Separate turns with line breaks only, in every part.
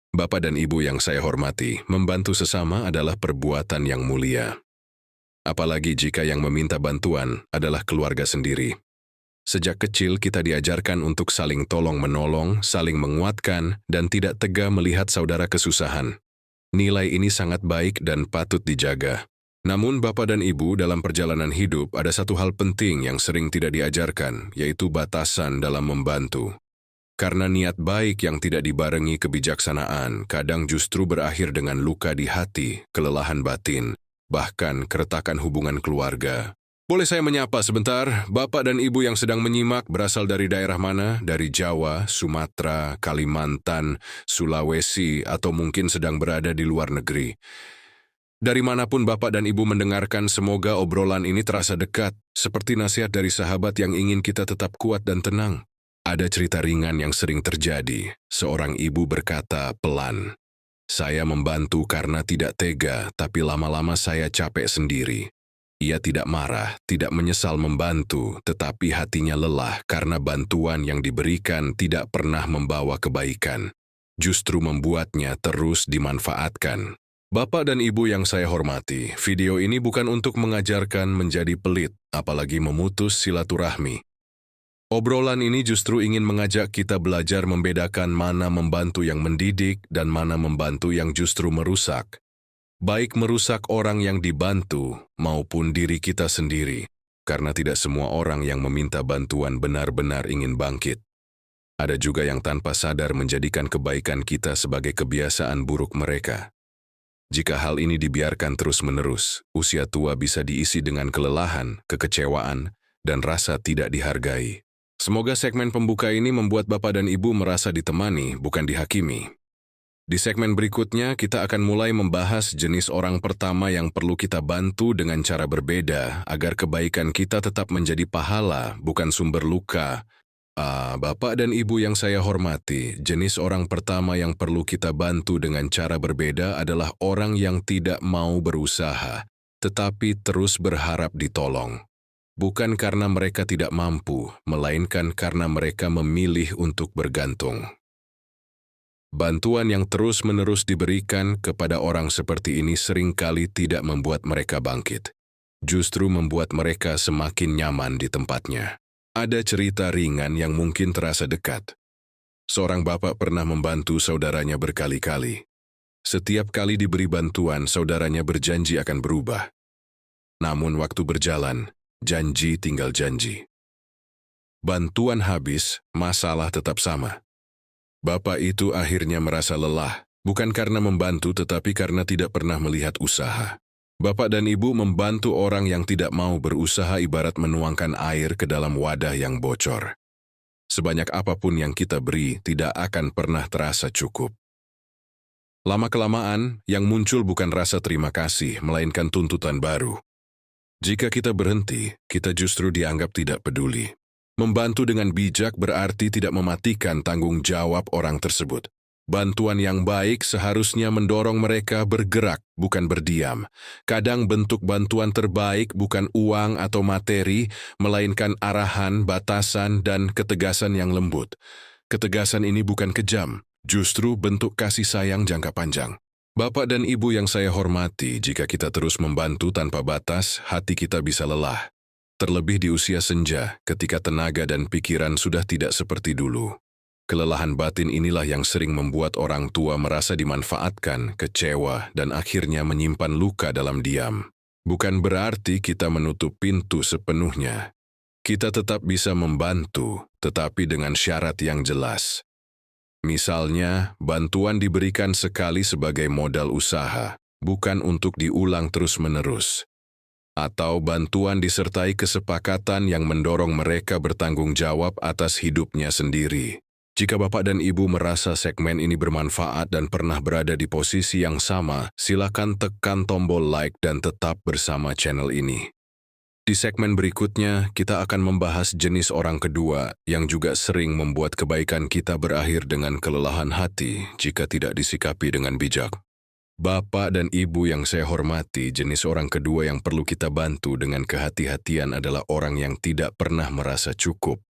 Bapak dan Ibu yang saya hormati, membantu sesama adalah perbuatan yang mulia. Apalagi jika yang meminta bantuan adalah keluarga sendiri. Sejak kecil kita diajarkan untuk saling tolong-menolong, saling menguatkan, dan tidak tega melihat saudara kesusahan. Nilai ini sangat baik dan patut dijaga. Namun Bapak dan Ibu dalam perjalanan hidup ada satu hal penting yang sering tidak diajarkan, yaitu batasan dalam membantu. Karena niat baik yang tidak dibarengi kebijaksanaan kadang justru berakhir dengan luka di hati, kelelahan batin, bahkan keretakan hubungan keluarga. Boleh saya menyapa sebentar, Bapak dan Ibu yang sedang menyimak berasal dari daerah mana? Dari Jawa, Sumatera, Kalimantan, Sulawesi, atau mungkin sedang berada di luar negeri. Dari manapun Bapak dan Ibu mendengarkan, semoga obrolan ini terasa dekat, seperti nasihat dari sahabat yang ingin kita tetap kuat dan tenang. Ada cerita ringan yang sering terjadi. Seorang ibu berkata pelan, "Saya membantu karena tidak tega, tapi lama-lama saya capek sendiri." Ia tidak marah, tidak menyesal membantu, tetapi hatinya lelah karena bantuan yang diberikan tidak pernah membawa kebaikan. Justru membuatnya terus dimanfaatkan. Bapak dan Ibu yang saya hormati, video ini bukan untuk mengajarkan menjadi pelit, apalagi memutus silaturahmi. Obrolan ini justru ingin mengajak kita belajar membedakan mana membantu yang mendidik dan mana membantu yang justru merusak. Baik merusak orang yang dibantu maupun diri kita sendiri, karena tidak semua orang yang meminta bantuan benar-benar ingin bangkit. Ada juga yang tanpa sadar menjadikan kebaikan kita sebagai kebiasaan buruk mereka. Jika hal ini dibiarkan terus-menerus, usia tua bisa diisi dengan kelelahan, kekecewaan, dan rasa tidak dihargai. Semoga segmen pembuka ini membuat Bapak dan Ibu merasa ditemani, bukan dihakimi. Di segmen berikutnya, kita akan mulai membahas jenis orang pertama yang perlu kita bantu dengan cara berbeda agar kebaikan kita tetap menjadi pahala, bukan sumber luka. Bapak dan Ibu yang saya hormati, jenis orang pertama yang perlu kita bantu dengan cara berbeda adalah orang yang tidak mau berusaha, tetapi terus berharap ditolong. Bukan karena mereka tidak mampu, melainkan karena mereka memilih untuk bergantung. Bantuan yang terus-menerus diberikan kepada orang seperti ini seringkali tidak membuat mereka bangkit. Justru membuat mereka semakin nyaman di tempatnya. Ada cerita ringan yang mungkin terasa dekat. Seorang bapak pernah membantu saudaranya berkali-kali. Setiap kali diberi bantuan, saudaranya berjanji akan berubah. Namun waktu berjalan, janji tinggal janji. Bantuan habis, masalah tetap sama. Bapak itu akhirnya merasa lelah, bukan karena membantu tetapi karena tidak pernah melihat usaha. Bapak dan Ibu membantu orang yang tidak mau berusaha ibarat menuangkan air ke dalam wadah yang bocor. Sebanyak apapun yang kita beri, tidak akan pernah terasa cukup. Lama-kelamaan, yang muncul bukan rasa terima kasih, melainkan tuntutan baru. Jika kita berhenti, kita justru dianggap tidak peduli. Membantu dengan bijak berarti tidak mematikan tanggung jawab orang tersebut. Bantuan yang baik seharusnya mendorong mereka bergerak, bukan berdiam. Kadang bentuk bantuan terbaik bukan uang atau materi, melainkan arahan, batasan, dan ketegasan yang lembut. Ketegasan ini bukan kejam, justru bentuk kasih sayang jangka panjang. Bapak dan Ibu yang saya hormati, jika kita terus membantu tanpa batas, hati kita bisa lelah. Terlebih di usia senja, ketika tenaga dan pikiran sudah tidak seperti dulu. Kelelahan batin inilah yang sering membuat orang tua merasa dimanfaatkan, kecewa, dan akhirnya menyimpan luka dalam diam. Bukan berarti kita menutup pintu sepenuhnya. Kita tetap bisa membantu, tetapi dengan syarat yang jelas. Misalnya, bantuan diberikan sekali sebagai modal usaha, bukan untuk diulang terus-menerus. Atau bantuan disertai kesepakatan yang mendorong mereka bertanggung jawab atas hidupnya sendiri. Jika Bapak dan Ibu merasa segmen ini bermanfaat dan pernah berada di posisi yang sama, silakan tekan tombol like dan tetap bersama channel ini. Di segmen berikutnya, kita akan membahas jenis orang kedua yang juga sering membuat kebaikan kita berakhir dengan kelelahan hati jika tidak disikapi dengan bijak. Bapak dan Ibu yang saya hormati, jenis orang kedua yang perlu kita bantu dengan kehati-hatian adalah orang yang tidak pernah merasa cukup.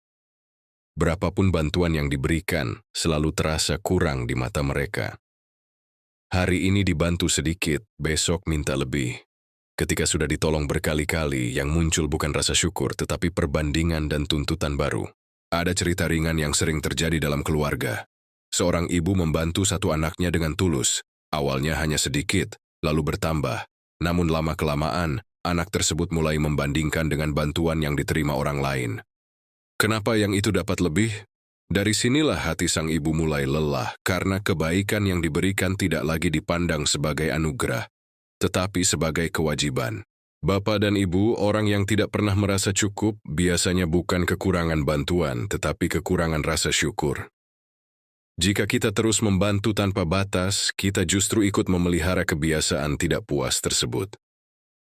Berapapun bantuan yang diberikan, selalu terasa kurang di mata mereka. Hari ini dibantu sedikit, besok minta lebih. Ketika sudah ditolong berkali-kali, yang muncul bukan rasa syukur, tetapi perbandingan dan tuntutan baru. Ada cerita ringan yang sering terjadi dalam keluarga. Seorang ibu membantu satu anaknya dengan tulus. Awalnya hanya sedikit, lalu bertambah. Namun lama-kelamaan, anak tersebut mulai membandingkan dengan bantuan yang diterima orang lain. Kenapa yang itu dapat lebih? Dari sinilah hati sang ibu mulai lelah karena kebaikan yang diberikan tidak lagi dipandang sebagai anugerah, tetapi sebagai kewajiban. Bapak dan ibu, orang yang tidak pernah merasa cukup, biasanya bukan kekurangan bantuan, tetapi kekurangan rasa syukur. Jika kita terus membantu tanpa batas, kita justru ikut memelihara kebiasaan tidak puas tersebut.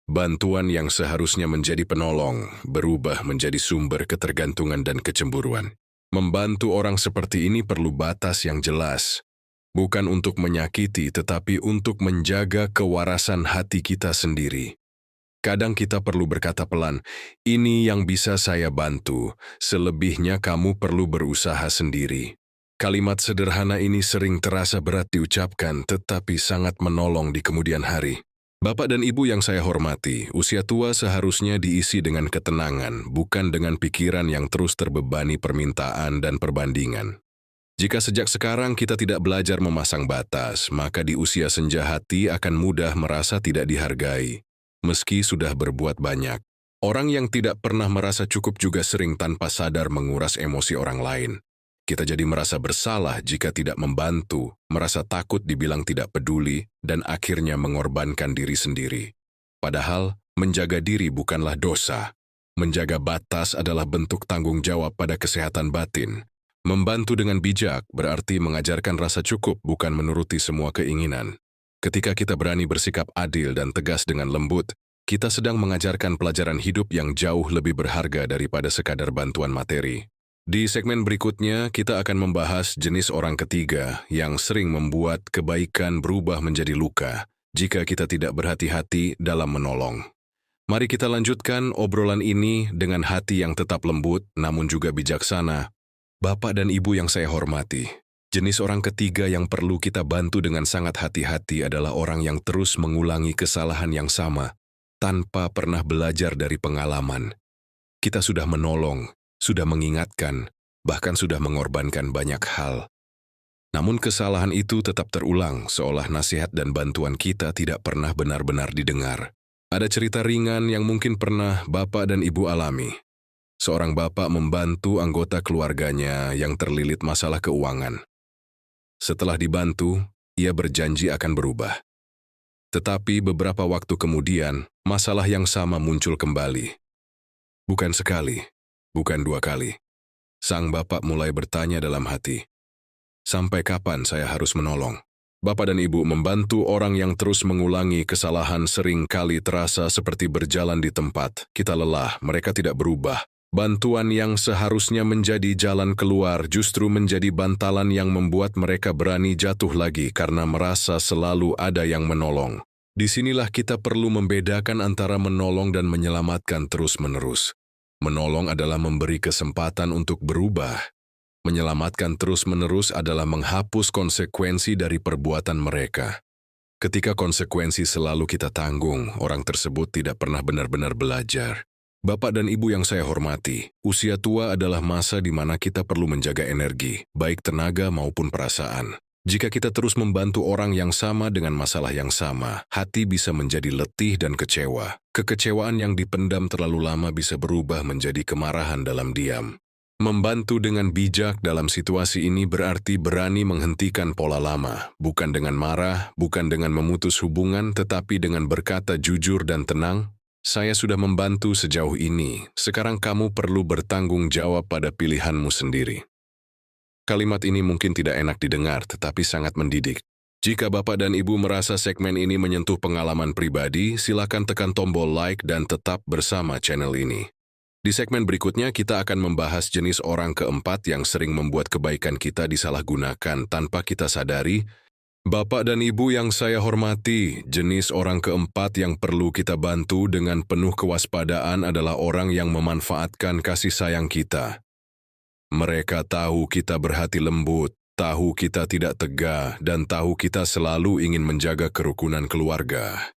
Bantuan yang seharusnya menjadi penolong, berubah menjadi sumber ketergantungan dan kecemburuan. Membantu orang seperti ini perlu batas yang jelas. Bukan untuk menyakiti, tetapi untuk menjaga kewarasan hati kita sendiri. Kadang kita perlu berkata pelan, ini yang bisa saya bantu, selebihnya kamu perlu berusaha sendiri. Kalimat sederhana ini sering terasa berat diucapkan, tetapi sangat menolong di kemudian hari. Bapak dan Ibu yang saya hormati, usia tua seharusnya diisi dengan ketenangan, bukan dengan pikiran yang terus terbebani permintaan dan perbandingan. Jika sejak sekarang kita tidak belajar memasang batas, maka di usia senja hati akan mudah merasa tidak dihargai, meski sudah berbuat banyak. Orang yang tidak pernah merasa cukup juga sering tanpa sadar menguras emosi orang lain. Kita jadi merasa bersalah jika tidak membantu, merasa takut dibilang tidak peduli, dan akhirnya mengorbankan diri sendiri. Padahal, menjaga diri bukanlah dosa. Menjaga batas adalah bentuk tanggung jawab pada kesehatan batin. Membantu dengan bijak berarti mengajarkan rasa cukup bukan menuruti semua keinginan. Ketika kita berani bersikap adil dan tegas dengan lembut, kita sedang mengajarkan pelajaran hidup yang jauh lebih berharga daripada sekadar bantuan materi. Di segmen berikutnya, kita akan membahas jenis orang ketiga yang sering membuat kebaikan berubah menjadi luka jika kita tidak berhati-hati dalam menolong. Mari kita lanjutkan obrolan ini dengan hati yang tetap lembut namun juga bijaksana. Bapak dan Ibu yang saya hormati, jenis orang ketiga yang perlu kita bantu dengan sangat hati-hati adalah orang yang terus mengulangi kesalahan yang sama tanpa pernah belajar dari pengalaman. Kita sudah menolong, sudah mengingatkan, bahkan sudah mengorbankan banyak hal. Namun kesalahan itu tetap terulang, seolah nasihat dan bantuan kita tidak pernah benar-benar didengar. Ada cerita ringan yang mungkin pernah Bapak dan Ibu alami. Seorang bapak membantu anggota keluarganya yang terlilit masalah keuangan. Setelah dibantu, ia berjanji akan berubah. Tetapi beberapa waktu kemudian, masalah yang sama muncul kembali. Bukan sekali, bukan dua kali. Sang bapak mulai bertanya dalam hati, sampai kapan saya harus menolong? Bapak dan Ibu, membantu orang yang terus mengulangi kesalahan sering kali terasa seperti berjalan di tempat. Kita lelah, mereka tidak berubah. Bantuan yang seharusnya menjadi jalan keluar justru menjadi bantalan yang membuat mereka berani jatuh lagi karena merasa selalu ada yang menolong. Disinilah kita perlu membedakan antara menolong dan menyelamatkan terus-menerus. Menolong adalah memberi kesempatan untuk berubah. Menyelamatkan terus-menerus adalah menghapus konsekuensi dari perbuatan mereka. Ketika konsekuensi selalu kita tanggung, orang tersebut tidak pernah benar-benar belajar. Bapak dan Ibu yang saya hormati, usia tua adalah masa di mana kita perlu menjaga energi, baik tenaga maupun perasaan. Jika kita terus membantu orang yang sama dengan masalah yang sama, hati bisa menjadi letih dan kecewa. Kekecewaan yang dipendam terlalu lama bisa berubah menjadi kemarahan dalam diam. Membantu dengan bijak dalam situasi ini berarti berani menghentikan pola lama, bukan dengan marah, bukan dengan memutus hubungan, tetapi dengan berkata jujur dan tenang, saya sudah membantu sejauh ini, sekarang kamu perlu bertanggung jawab pada pilihanmu sendiri. Kalimat ini mungkin tidak enak didengar, tetapi sangat mendidik. Jika Bapak dan Ibu merasa segmen ini menyentuh pengalaman pribadi, silakan tekan tombol like dan tetap bersama channel ini. Di segmen berikutnya, kita akan membahas jenis orang keempat yang sering membuat kebaikan kita disalahgunakan tanpa kita sadari. Bapak dan Ibu yang saya hormati, jenis orang keempat yang perlu kita bantu dengan penuh kewaspadaan adalah orang yang memanfaatkan kasih sayang kita. Mereka tahu kita berhati lembut, tahu kita tidak tega, dan tahu kita selalu ingin menjaga kerukunan keluarga.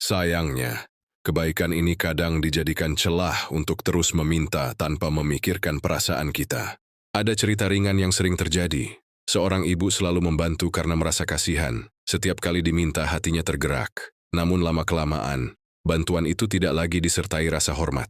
Sayangnya, kebaikan ini kadang dijadikan celah untuk terus meminta tanpa memikirkan perasaan kita. Ada cerita ringan yang sering terjadi. Seorang ibu selalu membantu karena merasa kasihan. Setiap kali diminta hatinya tergerak. Namun lama-kelamaan, bantuan itu tidak lagi disertai rasa hormat.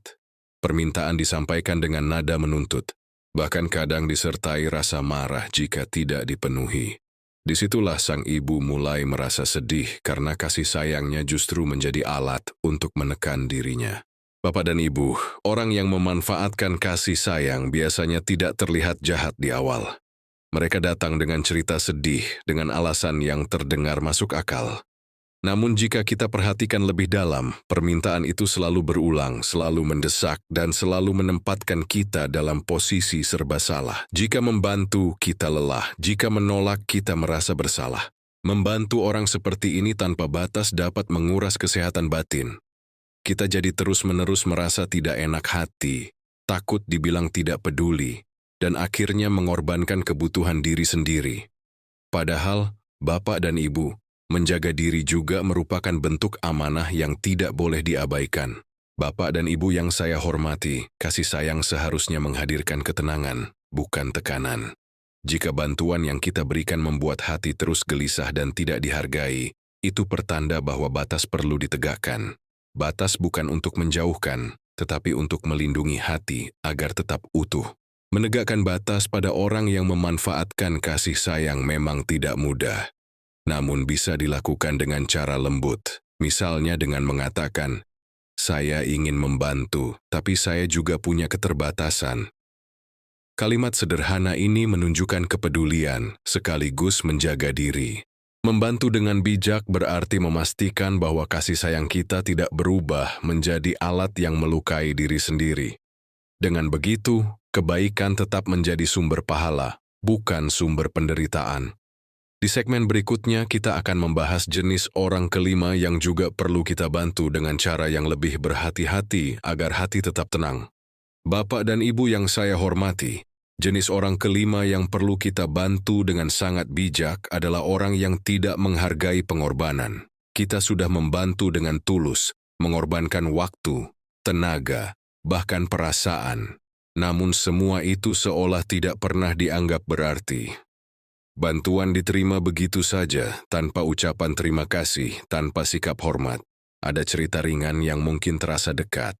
Permintaan disampaikan dengan nada menuntut. Bahkan kadang disertai rasa marah jika tidak dipenuhi. Disitulah sang ibu mulai merasa sedih karena kasih sayangnya justru menjadi alat untuk menekan dirinya. Bapak dan Ibu, orang yang memanfaatkan kasih sayang biasanya tidak terlihat jahat di awal. Mereka datang dengan cerita sedih dengan alasan yang terdengar masuk akal. Namun jika kita perhatikan lebih dalam, permintaan itu selalu berulang, selalu mendesak, dan selalu menempatkan kita dalam posisi serba salah. Jika membantu, kita lelah. Jika menolak, kita merasa bersalah. Membantu orang seperti ini tanpa batas dapat menguras kesehatan batin. Kita jadi terus-menerus merasa tidak enak hati, takut dibilang tidak peduli, dan akhirnya mengorbankan kebutuhan diri sendiri. Padahal, Bapak dan Ibu, menjaga diri juga merupakan bentuk amanah yang tidak boleh diabaikan. Bapak dan Ibu yang saya hormati, kasih sayang seharusnya menghadirkan ketenangan, bukan tekanan. Jika bantuan yang kita berikan membuat hati terus gelisah dan tidak dihargai, itu pertanda bahwa batas perlu ditegakkan. Batas bukan untuk menjauhkan, tetapi untuk melindungi hati agar tetap utuh. Menegakkan batas pada orang yang memanfaatkan kasih sayang memang tidak mudah. Namun bisa dilakukan dengan cara lembut, misalnya dengan mengatakan, "Saya ingin membantu, tapi saya juga punya keterbatasan." Kalimat sederhana ini menunjukkan kepedulian, sekaligus menjaga diri. Membantu dengan bijak berarti memastikan bahwa kasih sayang kita tidak berubah menjadi alat yang melukai diri sendiri. Dengan begitu, kebaikan tetap menjadi sumber pahala, bukan sumber penderitaan. Di segmen berikutnya, kita akan membahas jenis orang kelima yang juga perlu kita bantu dengan cara yang lebih berhati-hati agar hati tetap tenang. Bapak dan Ibu yang saya hormati, jenis orang kelima yang perlu kita bantu dengan sangat bijak adalah orang yang tidak menghargai pengorbanan. Kita sudah membantu dengan tulus, mengorbankan waktu, tenaga, bahkan perasaan. Namun semua itu seolah tidak pernah dianggap berarti. Bantuan diterima begitu saja, tanpa ucapan terima kasih, tanpa sikap hormat. Ada cerita ringan yang mungkin terasa dekat.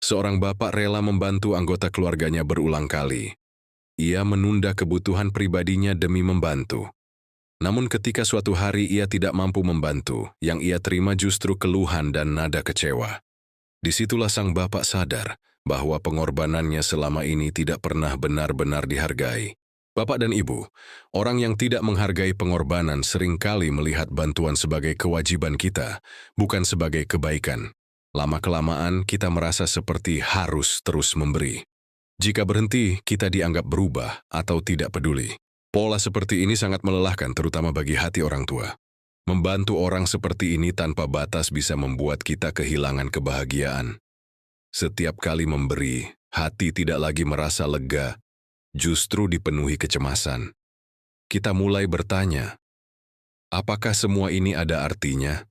Seorang bapak rela membantu anggota keluarganya berulang kali. Ia menunda kebutuhan pribadinya demi membantu. Namun ketika suatu hari ia tidak mampu membantu, yang ia terima justru keluhan dan nada kecewa. Disitulah sang bapak sadar bahwa pengorbanannya selama ini tidak pernah benar-benar dihargai. Bapak dan Ibu, orang yang tidak menghargai pengorbanan seringkali melihat bantuan sebagai kewajiban kita, bukan sebagai kebaikan. Lama-kelamaan kita merasa seperti harus terus memberi. Jika berhenti, kita dianggap berubah atau tidak peduli. Pola seperti ini sangat melelahkan, terutama bagi hati orang tua. Membantu orang seperti ini tanpa batas bisa membuat kita kehilangan kebahagiaan. Setiap kali memberi, hati tidak lagi merasa lega, justru dipenuhi kecemasan. Kita mulai bertanya, apakah semua ini ada artinya?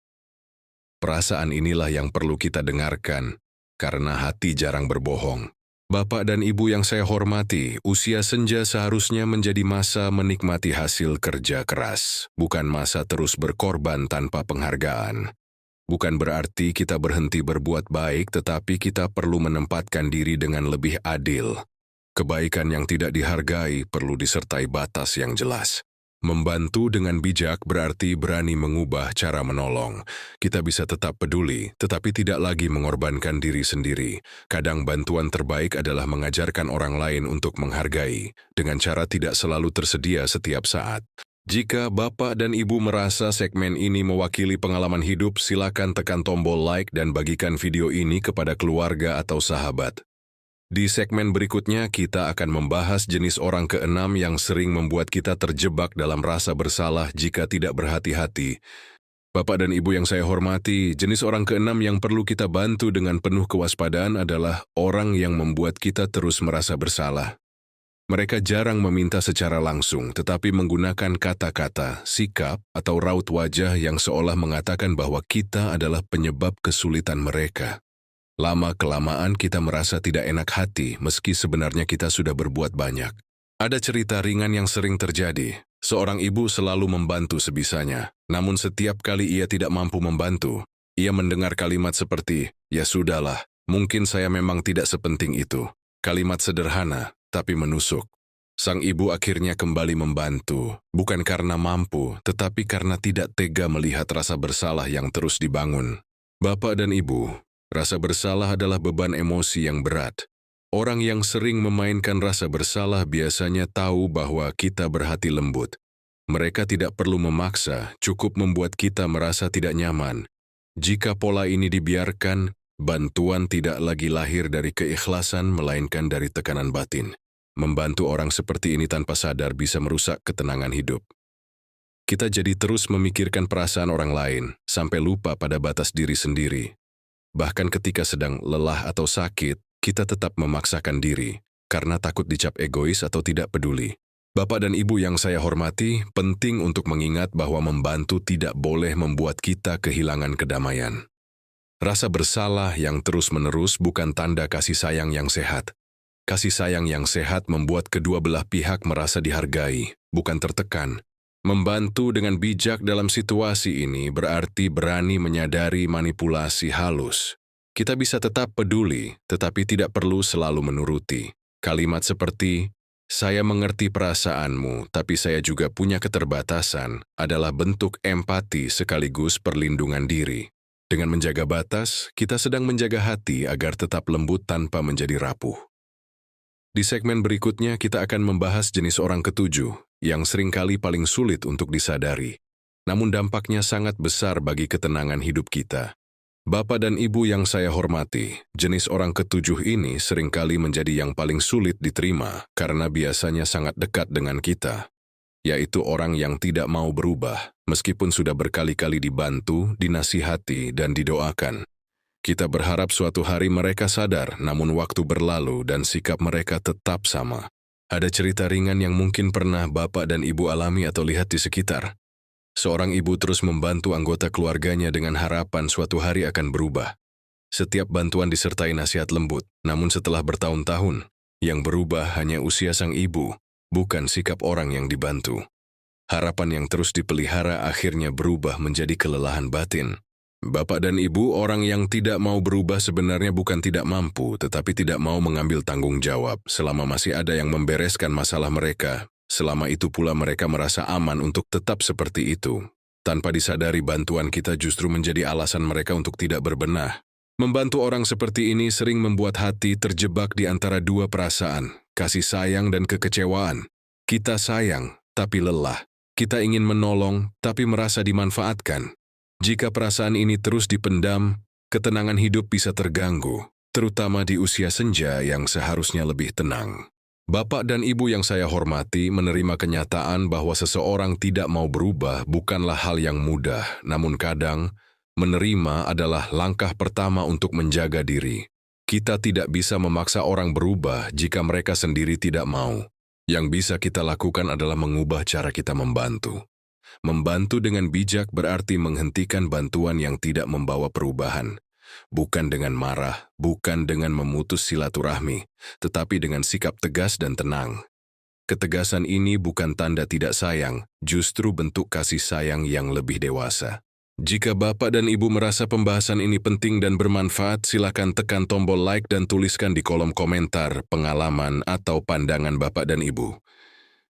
Perasaan inilah yang perlu kita dengarkan, karena hati jarang berbohong. Bapak dan Ibu yang saya hormati, usia senja seharusnya menjadi masa menikmati hasil kerja keras, bukan masa terus berkorban tanpa penghargaan. Bukan berarti kita berhenti berbuat baik, tetapi kita perlu menempatkan diri dengan lebih adil. Kebaikan yang tidak dihargai perlu disertai batas yang jelas. Membantu dengan bijak berarti berani mengubah cara menolong. Kita bisa tetap peduli, tetapi tidak lagi mengorbankan diri sendiri. Kadang bantuan terbaik adalah mengajarkan orang lain untuk menghargai, dengan cara tidak selalu tersedia setiap saat. Jika Bapak dan Ibu merasa segmen ini mewakili pengalaman hidup, silakan tekan tombol like dan bagikan video ini kepada keluarga atau sahabat. Di segmen berikutnya, kita akan membahas jenis orang keenam yang sering membuat kita terjebak dalam rasa bersalah jika tidak berhati-hati. Bapak dan Ibu yang saya hormati, jenis orang keenam yang perlu kita bantu dengan penuh kewaspadaan adalah orang yang membuat kita terus merasa bersalah. Mereka jarang meminta secara langsung, tetapi menggunakan kata-kata, sikap, atau raut wajah yang seolah mengatakan bahwa kita adalah penyebab kesulitan mereka. Lama-kelamaan kita merasa tidak enak hati meski sebenarnya kita sudah berbuat banyak. Ada cerita ringan yang sering terjadi. Seorang ibu selalu membantu sebisanya, namun setiap kali ia tidak mampu membantu, ia mendengar kalimat seperti, "Ya sudahlah, mungkin saya memang tidak sepenting itu." Kalimat sederhana, tapi menusuk. Sang ibu akhirnya kembali membantu, bukan karena mampu, tetapi karena tidak tega melihat rasa bersalah yang terus dibangun. Bapak dan Ibu, rasa bersalah adalah beban emosi yang berat. Orang yang sering memainkan rasa bersalah biasanya tahu bahwa kita berhati lembut. Mereka tidak perlu memaksa, cukup membuat kita merasa tidak nyaman. Jika pola ini dibiarkan, bantuan tidak lagi lahir dari keikhlasan melainkan dari tekanan batin. Membantu orang seperti ini tanpa sadar bisa merusak ketenangan hidup. Kita jadi terus memikirkan perasaan orang lain, sampai lupa pada batas diri sendiri. Bahkan ketika sedang lelah atau sakit, kita tetap memaksakan diri, karena takut dicap egois atau tidak peduli. Bapak dan Ibu yang saya hormati, penting untuk mengingat bahwa membantu tidak boleh membuat kita kehilangan kedamaian. Rasa bersalah yang terus-menerus bukan tanda kasih sayang yang sehat. Kasih sayang yang sehat membuat kedua belah pihak merasa dihargai, bukan tertekan. Membantu dengan bijak dalam situasi ini berarti berani menyadari manipulasi halus. Kita bisa tetap peduli, tetapi tidak perlu selalu menuruti. Kalimat seperti, "Saya mengerti perasaanmu, tapi saya juga punya keterbatasan," adalah bentuk empati sekaligus perlindungan diri. Dengan menjaga batas, kita sedang menjaga hati agar tetap lembut tanpa menjadi rapuh. Di segmen berikutnya, kita akan membahas jenis orang ketujuh, yang seringkali paling sulit untuk disadari. Namun dampaknya sangat besar bagi ketenangan hidup kita. Bapak dan Ibu yang saya hormati, jenis orang ketujuh ini seringkali menjadi yang paling sulit diterima karena biasanya sangat dekat dengan kita, yaitu orang yang tidak mau berubah, meskipun sudah berkali-kali dibantu, dinasihati, dan didoakan. Kita berharap suatu hari mereka sadar, namun waktu berlalu dan sikap mereka tetap sama. Ada cerita ringan yang mungkin pernah Bapak dan Ibu alami atau lihat di sekitar. Seorang ibu terus membantu anggota keluarganya dengan harapan suatu hari akan berubah. Setiap bantuan disertai nasihat lembut, namun setelah bertahun-tahun, yang berubah hanya usia sang ibu, bukan sikap orang yang dibantu. Harapan yang terus dipelihara akhirnya berubah menjadi kelelahan batin. Bapak dan Ibu, orang yang tidak mau berubah sebenarnya bukan tidak mampu, tetapi tidak mau mengambil tanggung jawab selama masih ada yang membereskan masalah mereka. Selama itu pula mereka merasa aman untuk tetap seperti itu. Tanpa disadari, bantuan kita justru menjadi alasan mereka untuk tidak berbenah. Membantu orang seperti ini sering membuat hati terjebak di antara dua perasaan, kasih sayang dan kekecewaan. Kita sayang, tapi lelah. Kita ingin menolong, tapi merasa dimanfaatkan. Jika perasaan ini terus dipendam, ketenangan hidup bisa terganggu, terutama di usia senja yang seharusnya lebih tenang. Bapak dan Ibu yang saya hormati, menerima kenyataan bahwa seseorang tidak mau berubah bukanlah hal yang mudah, namun kadang menerima adalah langkah pertama untuk menjaga diri. Kita tidak bisa memaksa orang berubah jika mereka sendiri tidak mau. Yang bisa kita lakukan adalah mengubah cara kita membantu. Membantu dengan bijak berarti menghentikan bantuan yang tidak membawa perubahan. Bukan dengan marah, bukan dengan memutus silaturahmi, tetapi dengan sikap tegas dan tenang. Ketegasan ini bukan tanda tidak sayang, justru bentuk kasih sayang yang lebih dewasa. Jika Bapak dan Ibu merasa pembahasan ini penting dan bermanfaat, silakan tekan tombol like dan tuliskan di kolom komentar pengalaman atau pandangan Bapak dan Ibu.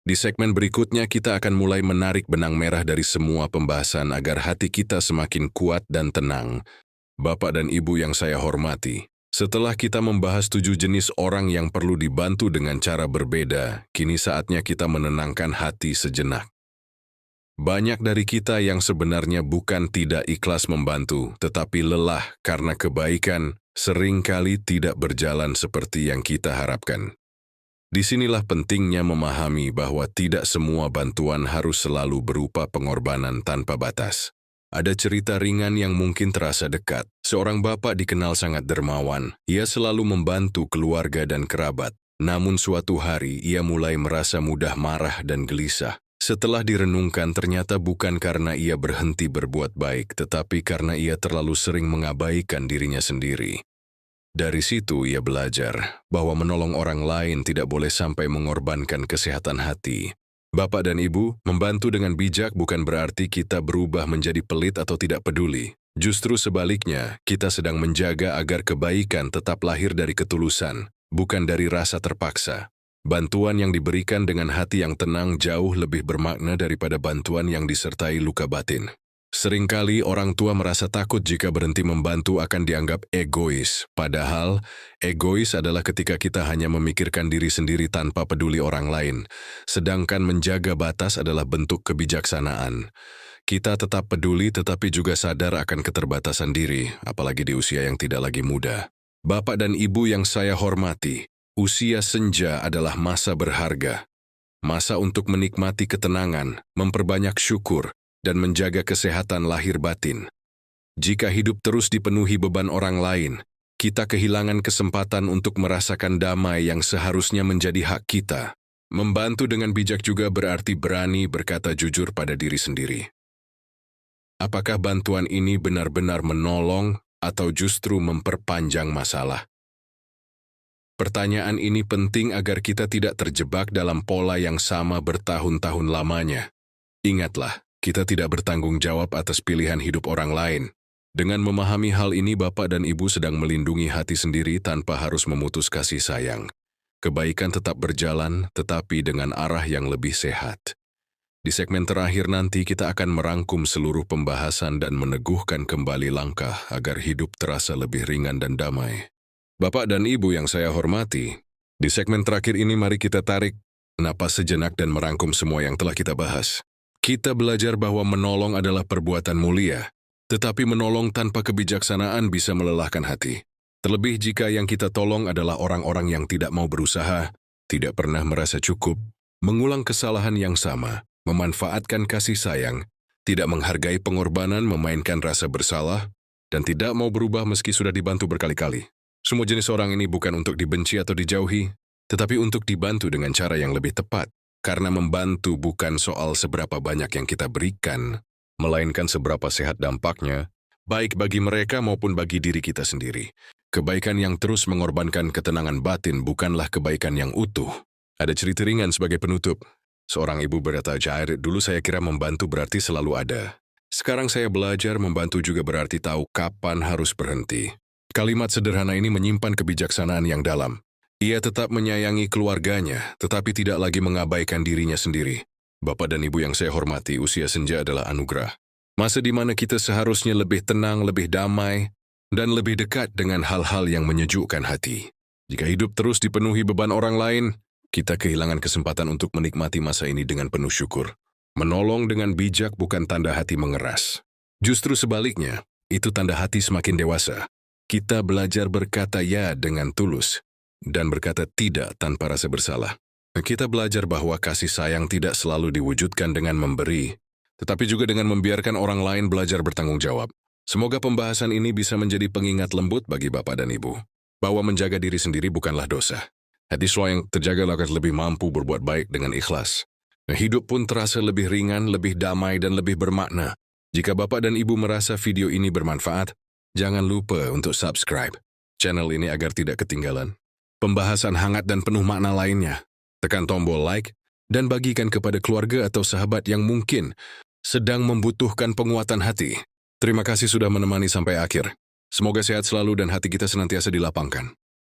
Di segmen berikutnya, kita akan mulai menarik benang merah dari semua pembahasan agar hati kita semakin kuat dan tenang. Bapak dan Ibu yang saya hormati, setelah kita membahas 7 jenis orang yang perlu dibantu dengan cara berbeda, kini saatnya kita menenangkan hati sejenak. Banyak dari kita yang sebenarnya bukan tidak ikhlas membantu, tetapi lelah karena kebaikan seringkali tidak berjalan seperti yang kita harapkan. Disinilah pentingnya memahami bahwa tidak semua bantuan harus selalu berupa pengorbanan tanpa batas. Ada cerita ringan yang mungkin terasa dekat. Seorang bapak dikenal sangat dermawan. Ia selalu membantu keluarga dan kerabat. Namun suatu hari ia mulai merasa mudah marah dan gelisah. Setelah direnungkan ternyata bukan karena ia berhenti berbuat baik, tetapi karena ia terlalu sering mengabaikan dirinya sendiri. Dari situ ia belajar bahwa menolong orang lain tidak boleh sampai mengorbankan kesehatan hati. Bapak dan Ibu, membantu dengan bijak bukan berarti kita berubah menjadi pelit atau tidak peduli. Justru sebaliknya, kita sedang menjaga agar kebaikan tetap lahir dari ketulusan, bukan dari rasa terpaksa. Bantuan yang diberikan dengan hati yang tenang jauh lebih bermakna daripada bantuan yang disertai luka batin. Seringkali orang tua merasa takut jika berhenti membantu akan dianggap egois. Padahal, egois adalah ketika kita hanya memikirkan diri sendiri tanpa peduli orang lain. Sedangkan menjaga batas adalah bentuk kebijaksanaan. Kita tetap peduli tetapi juga sadar akan keterbatasan diri, apalagi di usia yang tidak lagi muda. Bapak dan Ibu yang saya hormati, usia senja adalah masa berharga. Masa untuk menikmati ketenangan, memperbanyak syukur, dan menjaga kesehatan lahir batin. Jika hidup terus dipenuhi beban orang lain, kita kehilangan kesempatan untuk merasakan damai yang seharusnya menjadi hak kita. Membantu dengan bijak juga berarti berani berkata jujur pada diri sendiri. Apakah bantuan ini benar-benar menolong atau justru memperpanjang masalah? Pertanyaan ini penting agar kita tidak terjebak dalam pola yang sama bertahun-tahun lamanya. Ingatlah, kita tidak bertanggung jawab atas pilihan hidup orang lain. Dengan memahami hal ini, Bapak dan Ibu sedang melindungi hati sendiri tanpa harus memutus kasih sayang. Kebaikan tetap berjalan, tetapi dengan arah yang lebih sehat. Di segmen terakhir nanti kita akan merangkum seluruh pembahasan dan meneguhkan kembali langkah agar hidup terasa lebih ringan dan damai. Bapak dan Ibu yang saya hormati, di segmen terakhir ini mari kita tarik napas sejenak dan merangkum semua yang telah kita bahas. Kita belajar bahwa menolong adalah perbuatan mulia, tetapi menolong tanpa kebijaksanaan bisa melelahkan hati. Terlebih jika yang kita tolong adalah orang-orang yang tidak mau berusaha, tidak pernah merasa cukup, mengulang kesalahan yang sama, memanfaatkan kasih sayang, tidak menghargai pengorbanan, memainkan rasa bersalah, dan tidak mau berubah meski sudah dibantu berkali-kali. Semua jenis orang ini bukan untuk dibenci atau dijauhi, tetapi untuk dibantu dengan cara yang lebih tepat. Karena membantu bukan soal seberapa banyak yang kita berikan, melainkan seberapa sehat dampaknya, baik bagi mereka maupun bagi diri kita sendiri. Kebaikan yang terus mengorbankan ketenangan batin bukanlah kebaikan yang utuh. Ada cerita ringan sebagai penutup. Seorang ibu berkata, "Jair, dulu saya kira membantu berarti selalu ada. Sekarang saya belajar membantu juga berarti tahu kapan harus berhenti." Kalimat sederhana ini menyimpan kebijaksanaan yang dalam. Ia tetap menyayangi keluarganya, tetapi tidak lagi mengabaikan dirinya sendiri. Bapak dan Ibu yang saya hormati, usia senja adalah anugerah. Masa di mana kita seharusnya lebih tenang, lebih damai, dan lebih dekat dengan hal-hal yang menyejukkan hati. Jika hidup terus dipenuhi beban orang lain, kita kehilangan kesempatan untuk menikmati masa ini dengan penuh syukur. Menolong dengan bijak bukan tanda hati mengeras. Justru sebaliknya, itu tanda hati semakin dewasa. Kita belajar berkata ya dengan tulus, dan berkata tidak tanpa rasa bersalah. Kita belajar bahwa kasih sayang tidak selalu diwujudkan dengan memberi, tetapi juga dengan membiarkan orang lain belajar bertanggung jawab. Semoga pembahasan ini bisa menjadi pengingat lembut bagi Bapak dan Ibu, bahwa menjaga diri sendiri bukanlah dosa. Hati yang terjaga akan lebih mampu berbuat baik dengan ikhlas. Hidup pun terasa lebih ringan, lebih damai, dan lebih bermakna. Jika Bapak dan Ibu merasa video ini bermanfaat, jangan lupa untuk subscribe channel ini agar tidak ketinggalan pembahasan hangat dan penuh makna lainnya. Tekan tombol like dan bagikan kepada keluarga atau sahabat yang mungkin sedang membutuhkan penguatan hati. Terima kasih sudah menemani sampai akhir. Semoga sehat selalu dan hati kita senantiasa dilapangkan.